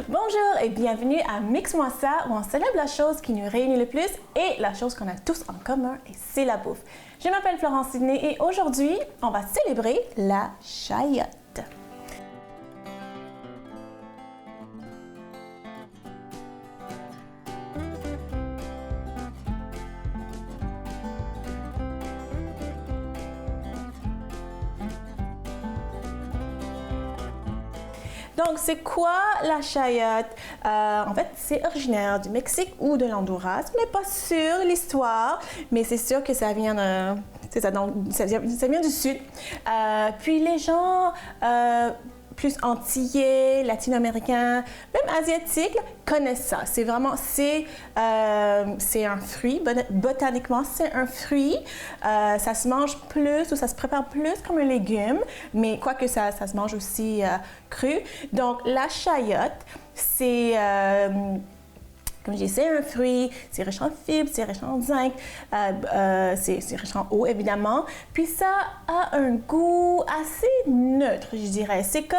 Bonjour et bienvenue à Mix-moi ça, où on célèbre la chose qui nous réunit le plus et la chose qu'on a tous en commun, et c'est la bouffe. Je m'appelle Florence Sidney et aujourd'hui, on va célébrer la chayotte. Donc, c'est quoi la chayotte? En fait, c'est originaire du Mexique ou de l'Honduras. On n'est pas sûr l'histoire, mais c'est sûr que ça vient ça vient du sud. Puis les gens plus antillais, latino-américains, même asiatiques, connaissent ça. C'est vraiment, c'est un fruit. Botaniquement, c'est un fruit. Ça se mange plus ou ça se prépare plus comme un légume, mais quoique ça se mange aussi cru. Donc, la chayotte, c'est... comme je dis, c'est un fruit, c'est riche en fibres, c'est riche en zinc, c'est riche en eau, évidemment. Puis ça a un goût assez neutre, je dirais. C'est comme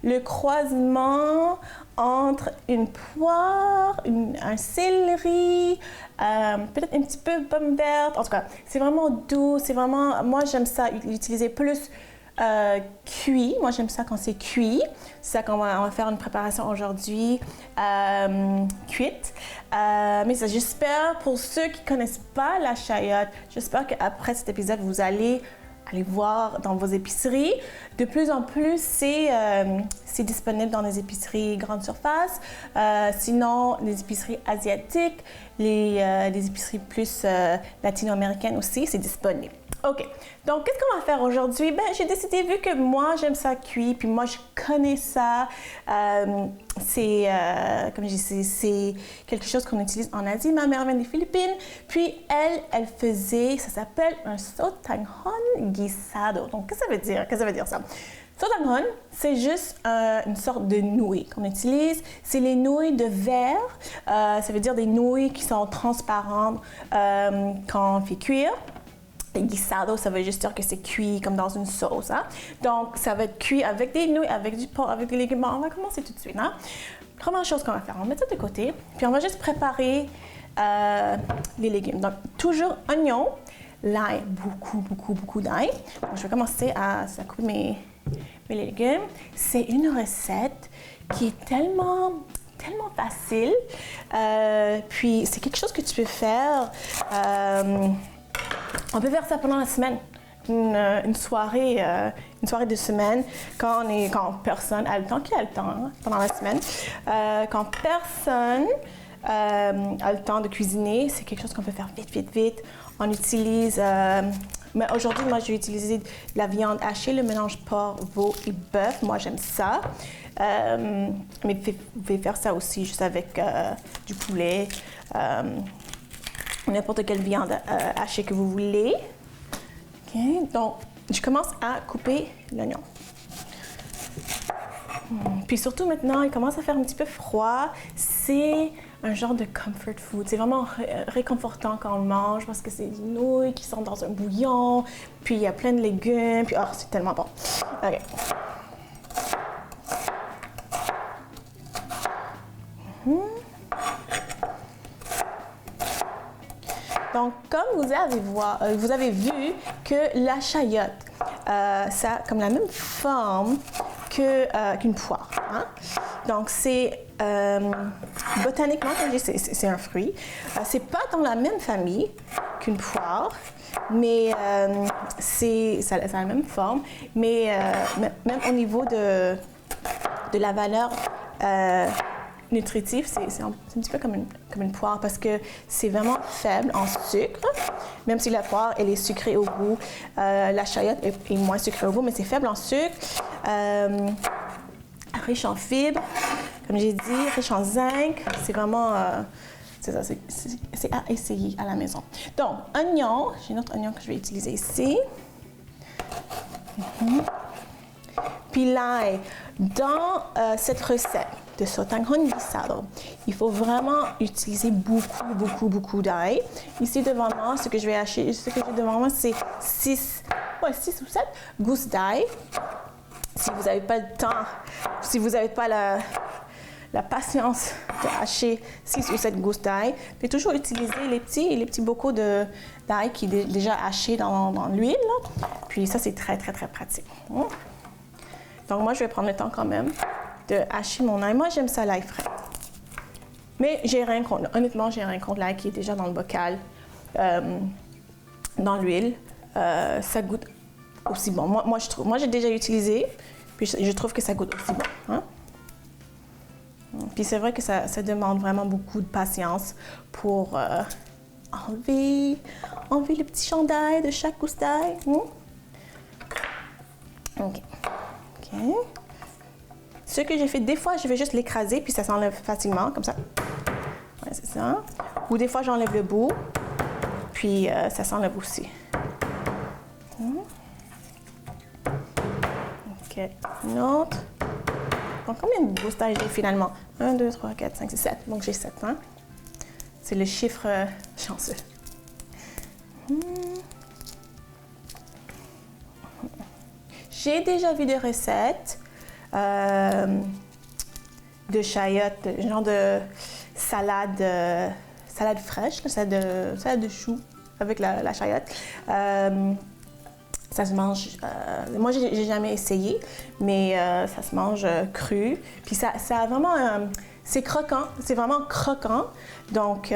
le croisement entre une poire, un céleri, peut-être un petit peu pomme verte. En tout cas, c'est vraiment doux, c'est vraiment... Moi, j'aime ça, l'utiliser plus cuit. Moi, j'aime ça quand c'est cuit. C'est ça qu'on va faire une préparation aujourd'hui, cuite. Mais ça, j'espère, pour ceux qui ne connaissent pas la chayotte, j'espère qu'après cet épisode, vous allez voir dans vos épiceries. De plus en plus, c'est disponible dans les épiceries grande surface. Sinon, les épiceries asiatiques, les épiceries plus latino-américaines aussi, c'est disponible. OK. Donc, qu'est-ce qu'on va faire aujourd'hui? Ben, j'ai décidé, vu que moi, j'aime ça cuit, puis moi, je connais ça. Comme je dis, c'est quelque chose qu'on utilise en Asie. Ma mère vient des Philippines. Puis, elle faisait, ça s'appelle un sotanghon guisado. Donc, qu'est-ce que ça veut dire? Qu'est-ce que ça veut dire, ça? Sotanghon, c'est juste une sorte de nouilles qu'on utilise. C'est les nouilles de verre. Ça veut dire des nouilles qui sont transparentes quand on fait cuire. Et guisado, ça veut juste dire que c'est cuit comme dans une sauce. Hein? Donc, ça va être cuit avec des nouilles, avec du porc, avec des légumes. Bon, on va commencer tout de suite. Hein? Première chose qu'on va faire, on va mettre ça de côté. Puis, on va juste préparer les légumes. Donc, toujours oignon, l'ail, beaucoup d'ail. Donc, je vais commencer à couper mes légumes. C'est une recette qui est tellement facile. Puis, c'est quelque chose que tu peux faire... on peut faire ça pendant la semaine, une soirée de semaine, quand personne a le temps, qui a le temps hein, pendant la semaine, quand personne a le temps de cuisiner, c'est quelque chose qu'on peut faire vite. On utilise, mais aujourd'hui, moi, j'ai utilisé de la viande hachée, le mélange porc, veau et bœuf. Moi, j'aime ça. Mais vous pouvez faire ça aussi juste avec du poulet. N'importe quelle viande hachée que vous voulez. OK, donc, je commence à couper l'oignon. Puis surtout maintenant, il commence à faire un petit peu froid. C'est un genre de comfort food. C'est vraiment réconfortant quand on le mange parce que c'est des nouilles qui sont dans un bouillon. Puis il y a plein de légumes. Puis c'est tellement bon. OK. Donc, comme vous avez vu que la chayotte, ça a comme la même forme qu'une poire. Hein? Donc, c'est botaniquement, comme je dis, c'est un fruit. C'est pas dans la même famille qu'une poire, mais ça a la même forme. Mais même au niveau de la valeur nutritif, c'est un petit peu comme une poire parce que c'est vraiment faible en sucre. Même si la poire, elle est sucrée au goût, la chayotte est moins sucrée au goût, mais c'est faible en sucre, riche en fibres, comme j'ai dit, riche en zinc. C'est vraiment, c'est à essayer à la maison. Donc, oignon, j'ai un autre oignon que je vais utiliser ici. Puis l'ail, dans cette recette de sotanghon guisado, il faut vraiment utiliser beaucoup d'ail. Ici devant moi, ce que j'ai devant moi, c'est 6 ou 7 gousses d'ail. Si vous n'avez pas le temps, si vous n'avez pas la patience de hacher 6 ou 7 gousses d'ail. Puis toujours utiliser les petits bocaux d'ail qui est déjà haché dans l'huile. Puis ça, c'est très, très, très pratique. Donc moi, je vais prendre le temps quand même de hacher mon ail. Moi, j'aime ça l'ail frais. Mais j'ai rien contre, honnêtement, j'ai rien contre l'ail qui est déjà dans le bocal, dans l'huile. Ça goûte aussi bon. Moi, je trouve. Moi, j'ai déjà utilisé, puis je trouve que ça goûte aussi bon. Hein? Puis c'est vrai que ça demande vraiment beaucoup de patience pour enlever le petit chandail de chaque gousse d'ail. OK. Ce que j'ai fait, des fois, je vais juste l'écraser, puis ça s'enlève facilement, comme ça. Ouais, c'est ça. Ou des fois, j'enlève le bout, puis ça s'enlève aussi. OK. Une autre. Donc, combien de gousses d'ail j'ai finalement? 1, 2, 3, 4, 5, 6, 7. Donc, j'ai 7. Hein? C'est le chiffre chanceux. J'ai déjà vu des recettes de chayotte, genre de salade fraîche, salade de choux avec la chayotte. Ça se mange, moi j'ai jamais essayé, mais ça se mange cru. Puis ça a vraiment, c'est croquant, c'est vraiment croquant. Donc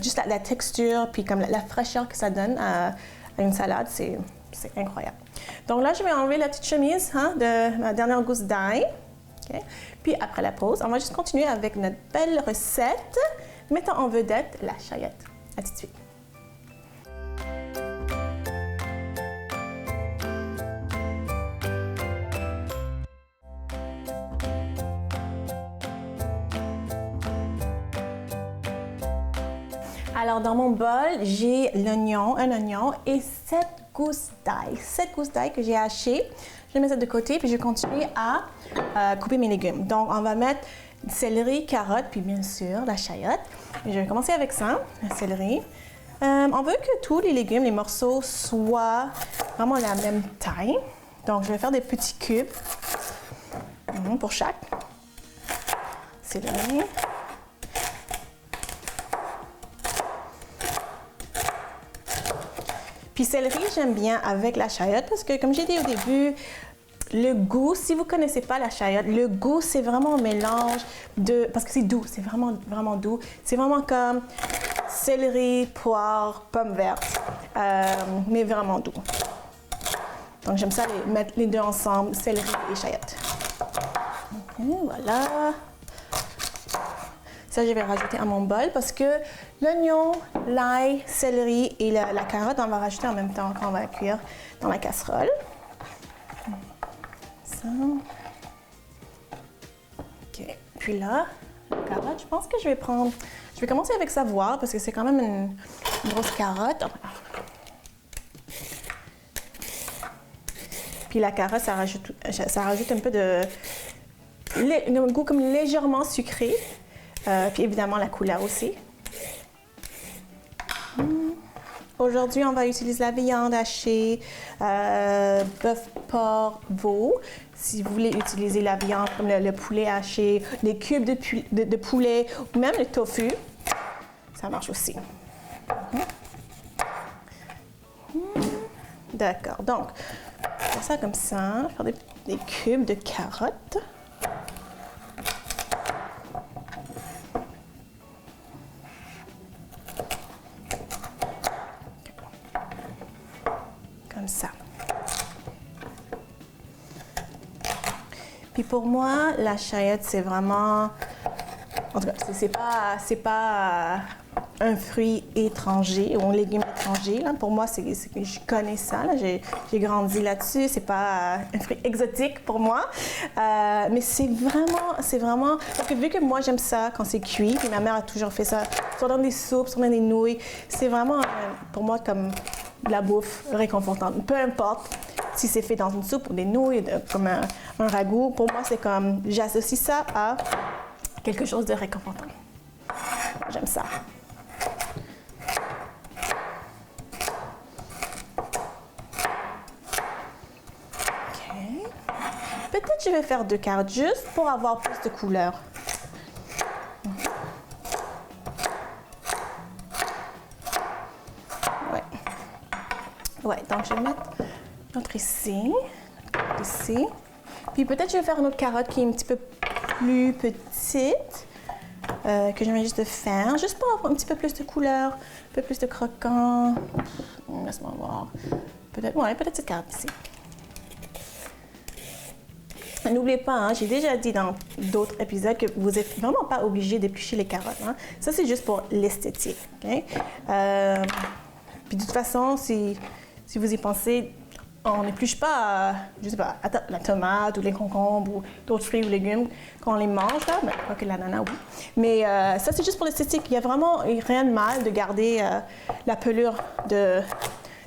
juste la texture, puis comme la fraîcheur que ça donne à une salade, c'est incroyable. Donc là, je vais enlever la petite chemise de ma dernière gousse d'ail. Okay. Puis après la pause, on va juste continuer avec notre belle recette, mettant en vedette la chayotte. À tout de suite. Alors, dans mon bol, j'ai un oignon et 7 gousses d'ail. 7 gousses d'ail que j'ai hachées. Je vais mettre ça de côté, puis je vais continuer à couper mes légumes. Donc, on va mettre céleri, carotte, puis bien sûr, la chayotte. Et je vais commencer avec ça, le céleri. On veut que tous les légumes, les morceaux, soient vraiment la même taille. Donc, je vais faire des petits cubes pour chaque. Céleri. Puis céleri, j'aime bien avec la chayotte parce que, comme j'ai dit au début, le goût, si vous ne connaissez pas la chayotte, le goût, c'est vraiment un mélange de... Parce que c'est doux, c'est vraiment, vraiment doux. C'est vraiment comme céleri, poire, pomme verte, mais vraiment doux. Donc, j'aime ça mettre les deux ensemble, céleri et chayotte. Okay, voilà. Ça, je vais rajouter à mon bol parce que l'oignon, l'ail, céleri et la carotte, on va rajouter en même temps quand on va cuire dans la casserole. Ça. OK. Puis là, la carotte, je pense que je vais commencer avec savoir parce que c'est quand même une grosse carotte. Puis la carotte, ça rajoute un peu un goût comme légèrement sucré. Puis évidemment la couleur aussi. Aujourd'hui, on va utiliser la viande hachée, bœuf, porc, veau. Si vous voulez utiliser la viande comme le poulet haché, les cubes de poulet ou même le tofu, ça marche aussi. D'accord, donc, je vais faire ça comme ça. Je vais faire des cubes de carottes. Comme ça. Puis pour moi, la chayotte, c'est vraiment... En tout cas, c'est pas un fruit étranger ou un légume étranger. Là. Pour moi, je connais ça. Là. J'ai grandi là-dessus. C'est pas un fruit exotique pour moi. Mais c'est vraiment... Parce que vu que moi, j'aime ça quand c'est cuit, puis ma mère a toujours fait ça, soit dans des soupes, soit dans des nouilles, c'est vraiment, pour moi, comme de la bouffe réconfortante. Peu importe si c'est fait dans une soupe ou des nouilles, comme un ragoût. Pour moi, c'est comme... J'associe ça à quelque chose de réconfortant. J'aime ça. OK. Peut-être que je vais faire 2 carottes juste pour avoir plus de couleur. Donc, je vais mettre notre ici. Puis peut-être je vais faire une autre carotte qui est un petit peu plus petite, que je viens juste de faire, juste pour avoir un petit peu plus de couleur, un peu plus de croquant. Laisse-moi voir. Peut-être cette carotte ici. N'oubliez pas, hein, j'ai déjà dit dans d'autres épisodes que vous n'êtes vraiment pas obligé d'éplucher les carottes. Hein. Ça, c'est juste pour l'esthétique. Okay? Puis de toute façon, si vous y pensez, on n'épluche pas, je sais pas, la tomate ou les concombres ou d'autres fruits ou légumes quand on les mange, là. Ben, quoique l'ananas, oui. Mais ça, c'est juste pour l'esthétique. Il n'y a vraiment rien de mal de garder la pelure de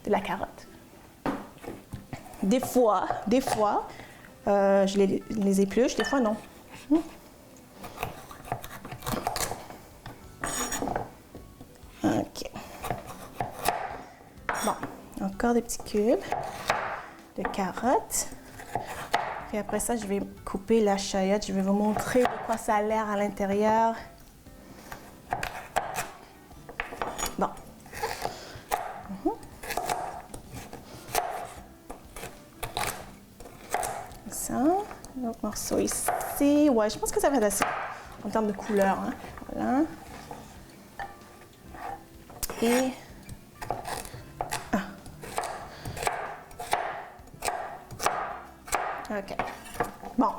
la carotte. Des fois, je les épluche, des fois non. OK. Bon, encore des petits cubes de carottes. Puis après ça, je vais couper la chayotte. Je vais vous montrer de quoi ça a l'air à l'intérieur. Bon. Ça, un autre morceau ici. Ouais, je pense que ça va être assez en termes de couleur. Hein. Voilà. Et OK. Bon,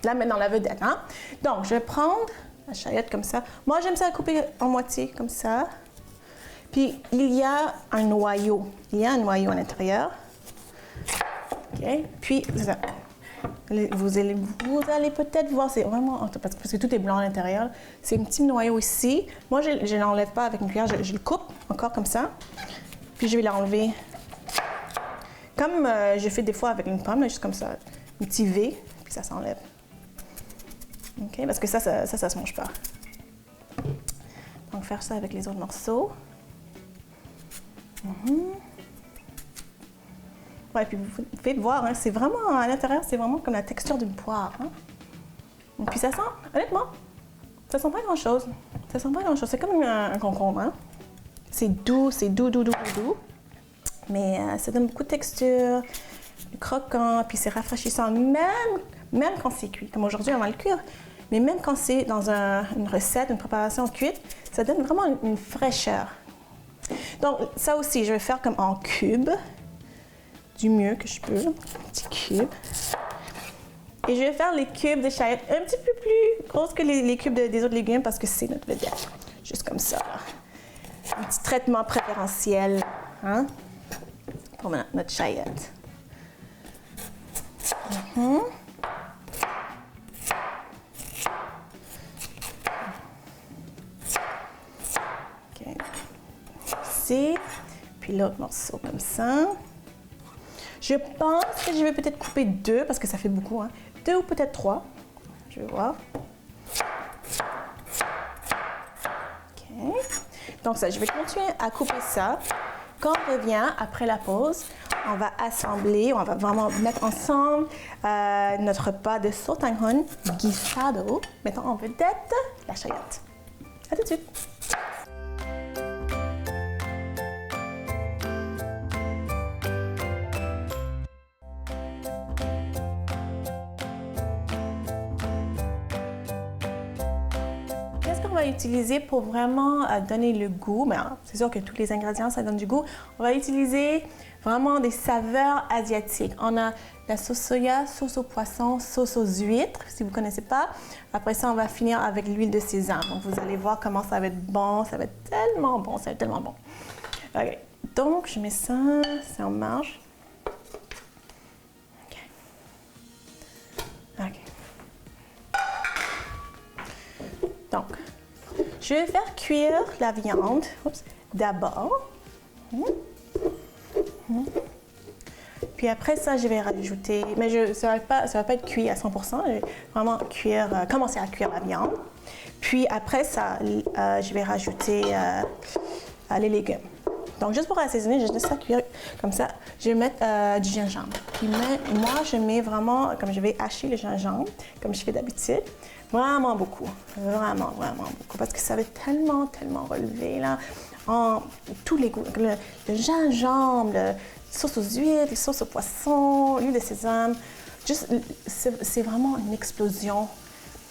là maintenant la vedette. Hein? Donc, je vais prendre la chayotte comme ça. Moi, j'aime ça la couper en moitié comme ça. Puis, il y a un noyau. Il y a un noyau à l'intérieur. OK. Puis, c'est ça. Vous allez peut-être voir, c'est vraiment, parce que tout est blanc à l'intérieur, c'est un petit noyau ici. Moi, je ne l'enlève pas avec une cuillère, je le coupe encore comme ça. Puis je vais l'enlever comme je fais des fois avec une pomme, là, juste comme ça, un petit V, puis ça s'enlève. OK, parce que ça se mange pas. Donc, faire ça avec les autres morceaux. Ouais, puis vous pouvez voir, hein, c'est vraiment, à l'intérieur, c'est vraiment comme la texture d'une poire. Hein? Et puis ça sent, honnêtement, ça sent pas grand-chose. Ça sent pas grand-chose, c'est comme un concombre. Hein? C'est doux, doux. Mais ça donne beaucoup de texture, du croquant, puis c'est rafraîchissant, même quand c'est cuit. Comme aujourd'hui, on va le cuire. Mais même quand c'est dans une recette, une préparation cuite, ça donne vraiment une fraîcheur. Donc, ça aussi, je vais faire comme en cubes. Du mieux que je peux, petit cube. Et je vais faire les cubes de chayotte un petit peu plus grosses que les cubes des autres légumes parce que c'est notre vedette. Juste comme ça. Là. Un petit traitement préférentiel hein, pour notre chayotte. OK. Ici. Puis l'autre morceau comme ça. Je pense que je vais peut-être couper 2 parce que ça fait beaucoup. Hein. 2 ou peut-être 3. Je vais voir. OK. Donc ça, je vais continuer à couper ça. Quand on revient après la pause, on va assembler, on va vraiment mettre ensemble notre repas de sautanghon guisado, mettant en vedette la chayotte. À tout de suite. On va utiliser pour vraiment donner le goût, mais c'est sûr que tous les ingrédients, ça donne du goût. On va utiliser vraiment des saveurs asiatiques. On a la sauce soya, sauce au poisson, sauce aux huîtres, si vous ne connaissez pas. Après ça, on va finir avec l'huile de sésame. Donc, vous allez voir comment ça va être bon. Ça va être tellement bon, ça va être tellement bon. OK. Donc, je mets ça, c'est en marge. OK. OK. Donc, je vais faire cuire la viande d'abord. Puis après ça, je vais rajouter, mais ça va pas être cuit à 100%, je vais vraiment commencer à cuire la viande. Puis après ça, je vais rajouter les légumes. Donc juste pour assaisonner, je laisse ça cuire comme ça. Je vais mettre du gingembre. Puis moi, je mets vraiment, comme je vais hacher le gingembre, comme je fais d'habitude. Vraiment beaucoup, vraiment beaucoup, parce que ça va tellement relever là, en tous les goûts. Le gingembre, sauce aux huîtres, sauce au poisson, huile de sésame. Juste, c'est vraiment une explosion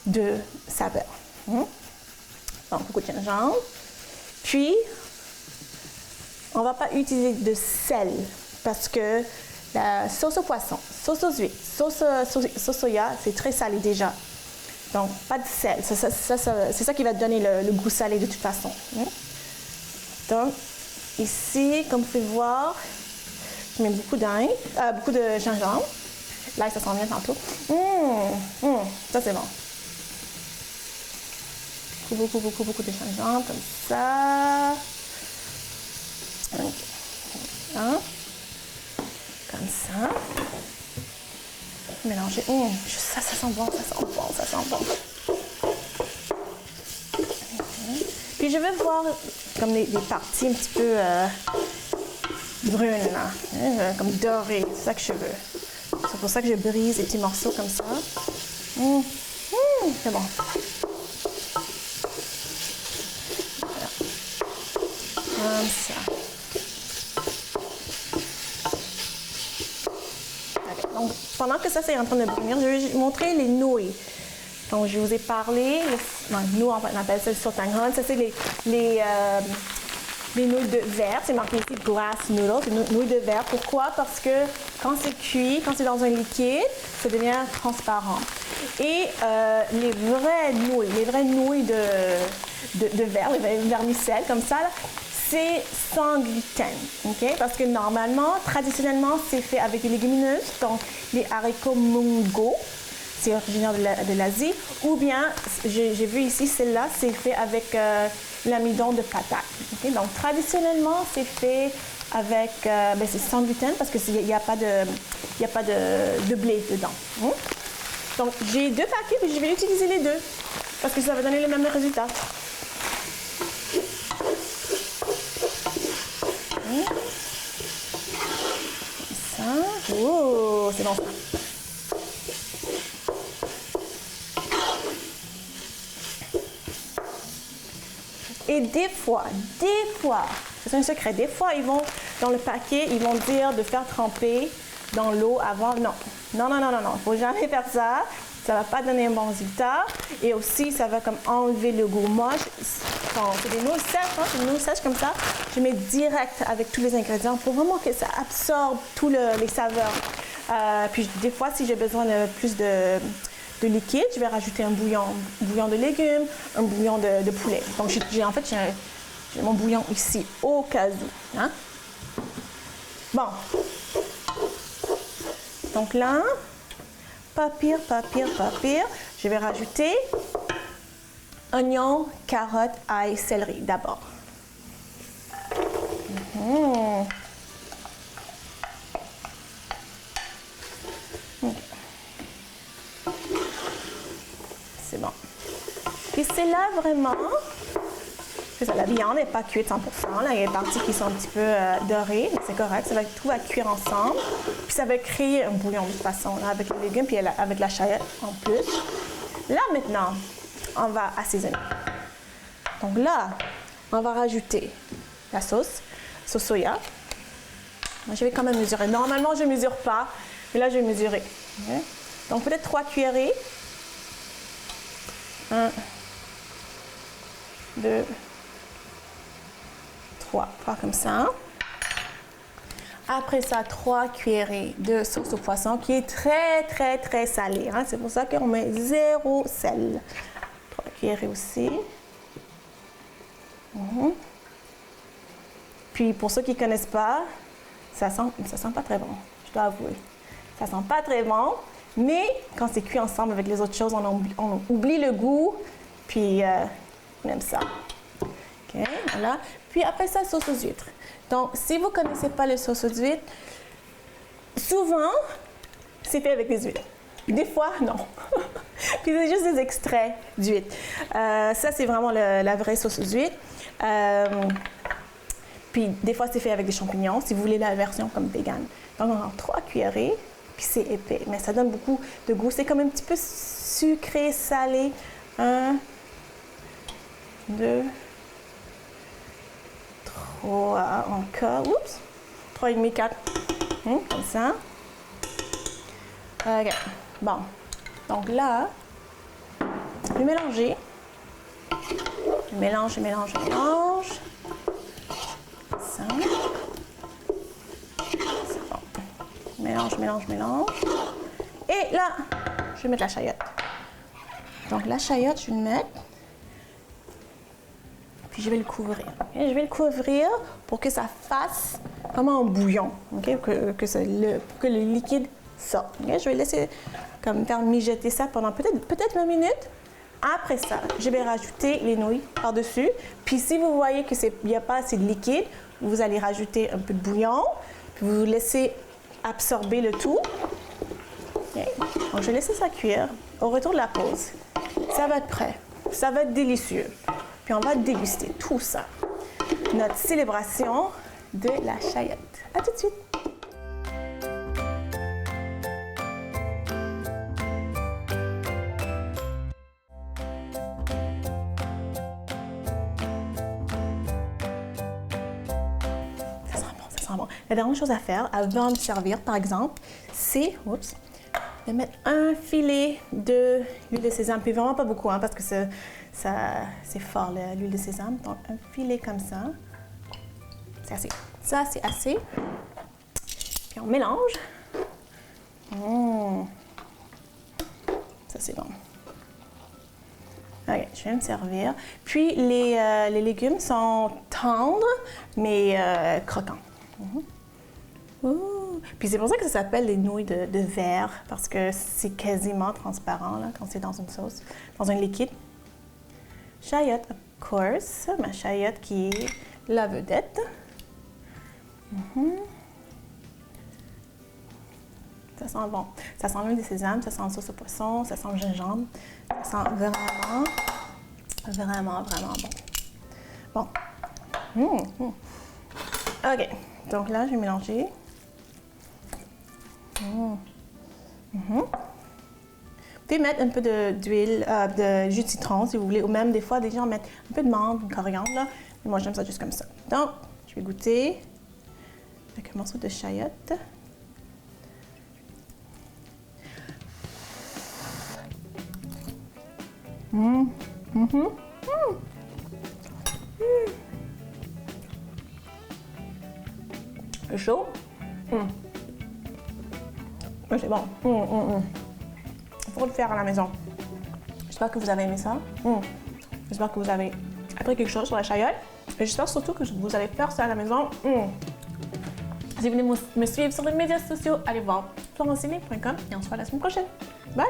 de saveurs. Donc, beaucoup de gingembre. Puis, on ne va pas utiliser de sel parce que la sauce au poisson, sauce aux huîtres, sauce soya, c'est très salé déjà. Donc, pas de sel. C'est ça qui va donner le goût salé de toute façon. Donc, ici, comme vous pouvez voir, je mets beaucoup d'ail, beaucoup de gingembre. L'ail, ça sent bien tantôt. Ça, c'est bon. Beaucoup de gingembre, comme ça. Okay. Comme ça. Mélanger. Ça sent bon, ça sent bon. Okay. Puis je vais voir comme des parties un petit peu brunes, là, comme dorées, c'est ça que je veux. C'est pour ça que je brise des petits morceaux comme ça. C'est bon. Voilà. Comme ça. Okay. Donc, pendant que ça c'est en train de brunir, je vais vous montrer les nouilles. Donc, je vous ai parlé, nous on appelle ça le sotanghon, ça c'est les nouilles de verre, c'est marqué ici glass noodles, nouilles de verre. Pourquoi? Parce que quand c'est cuit, quand c'est dans un liquide, ça devient transparent. Et les vraies nouilles de verre, les vermicelles comme ça, c'est sans gluten, ok? Parce que normalement, traditionnellement, c'est fait avec des légumineuses, donc les haricots mungo. C'est originaire de l'Asie. Ou bien, j'ai vu ici, celle-là, c'est fait avec l'amidon de patate. Okay? Donc, traditionnellement, c'est fait avec, c'est sans gluten parce qu'il n'y a pas de blé dedans. Donc, j'ai 2 paquets, puis je vais utiliser les 2 parce que ça va donner le même résultat. Ça. Oh, c'est bon ça. Et des fois, c'est un secret, des fois, ils vont, dans le paquet, ils vont dire de faire tremper dans l'eau avant. Non, il ne faut jamais faire ça. Ça ne va pas donner un bon résultat. Et aussi, ça va comme enlever le goût. Moi, quand c'est des nouilles sèches, comme ça, je mets direct avec tous les ingrédients pour vraiment que ça absorbe tous les saveurs. Puis des fois, si j'ai besoin de plus de liquide, je vais rajouter un bouillon de légumes, un bouillon de poulet. Donc, j'ai mon bouillon ici, au cas où. Hein? Bon. Donc là, pas pire. Je vais rajouter oignon, carotte, ail, céleri d'abord. C'est bon. Puis c'est là vraiment, c'est ça, la viande n'est pas cuite 100%. Là, il y a des parties qui sont un petit peu dorées, mais c'est correct. Tout va cuire ensemble. Puis ça va créer un bouillon de toute façon, là, avec les légumes, puis avec la chayotte en plus. Là, maintenant, on va assaisonner. Donc là, on va rajouter la sauce soya. Moi, je vais quand même mesurer. Normalement, je ne mesure pas, mais là, je vais mesurer. Okay. Donc peut-être 3 cuillerées. 1, 2, 3 comme ça. Après ça, 3 cuillerées de sauce au poisson qui est très salée. Hein? C'est pour ça qu'on met 0 sel. 3 cuillerées aussi. Puis pour ceux qui ne connaissent pas, ça sent pas très bon, je dois avouer. Ça sent pas très bon, mais quand c'est cuit ensemble avec les autres choses, on oublie le goût, puis on aime ça. OK, voilà. Puis après ça, sauce aux huîtres. Donc, si vous ne connaissez pas la sauce aux huîtres, souvent, c'est fait avec des huîtres. Des fois, non. Puis c'est juste des extraits d'huîtres. Ça, c'est vraiment la vraie sauce aux huîtres. Puis des fois, c'est fait avec des champignons, si vous voulez la version comme vegan. Donc, on a 3 cuillerées, puis c'est épais, mais ça donne beaucoup de goût. C'est comme un petit peu sucré, salé. 1, 2, 3, encore. Oups! 3,5, 4. Comme ça. OK. Bon. Donc là, je vais mélanger. Je mélange. Ça. C'est bon. Mélange. Et là, je vais mettre la chayotte. Donc la chayotte, je vais le mettre. Puis je vais le couvrir. Okay? Je vais le couvrir pour que ça fasse comme un bouillon, okay? pour que le liquide sorte. Okay? Je vais laisser comme faire mijoter ça pendant peut-être 20 minutes. Après ça, je vais rajouter les nouilles par-dessus. Puis si vous voyez qu'il n'y a pas assez de liquide, vous allez rajouter un peu de bouillon. Puis vous laissez absorber le tout. Okay? Donc je vais laisser ça cuire. Au retour de la pause, ça va être prêt. Ça va être délicieux. Puis on va déguster tout ça. Notre célébration de la chayotte. À tout de suite! Ça sent bon. La dernière chose à faire avant de servir, par exemple, c'est de mettre un filet d'huile de sésame. Puis vraiment pas beaucoup, parce que c'est fort, l'huile de sésame. Donc, un filet comme ça. C'est assez. Ça, c'est assez. Puis on mélange. Ça, c'est bon. OK, je vais me servir. Puis, les légumes sont tendres, mais croquants. Puis c'est pour ça que ça s'appelle les nouilles de verre, parce que c'est quasiment transparent là, quand c'est dans une sauce, dans un liquide. Chayotte, of course, ma chayotte qui est la vedette. Ça sent bon. Ça sent l'huile de sésame, ça sent la sauce au poisson, ça sent le gingembre. Ça sent vraiment bon. Bon. OK. Donc là, je vais mélanger. Vous pouvez mettre un peu d'huile, de jus de citron si vous voulez, ou même des fois, des gens mettent un peu de menthe, de coriandre, là. Mais moi, j'aime ça juste comme ça. Donc, je vais goûter avec un morceau de chayotte. C'est chaud. C'est bon. Il faut le faire à la maison. J'espère que vous avez aimé ça. J'espère que vous avez appris quelque chose sur la chayotte. Et j'espère surtout que vous allez faire ça à la maison. Si vous voulez me suivre sur les médias sociaux, allez voir florencini.com et on se voit la semaine prochaine. Bye!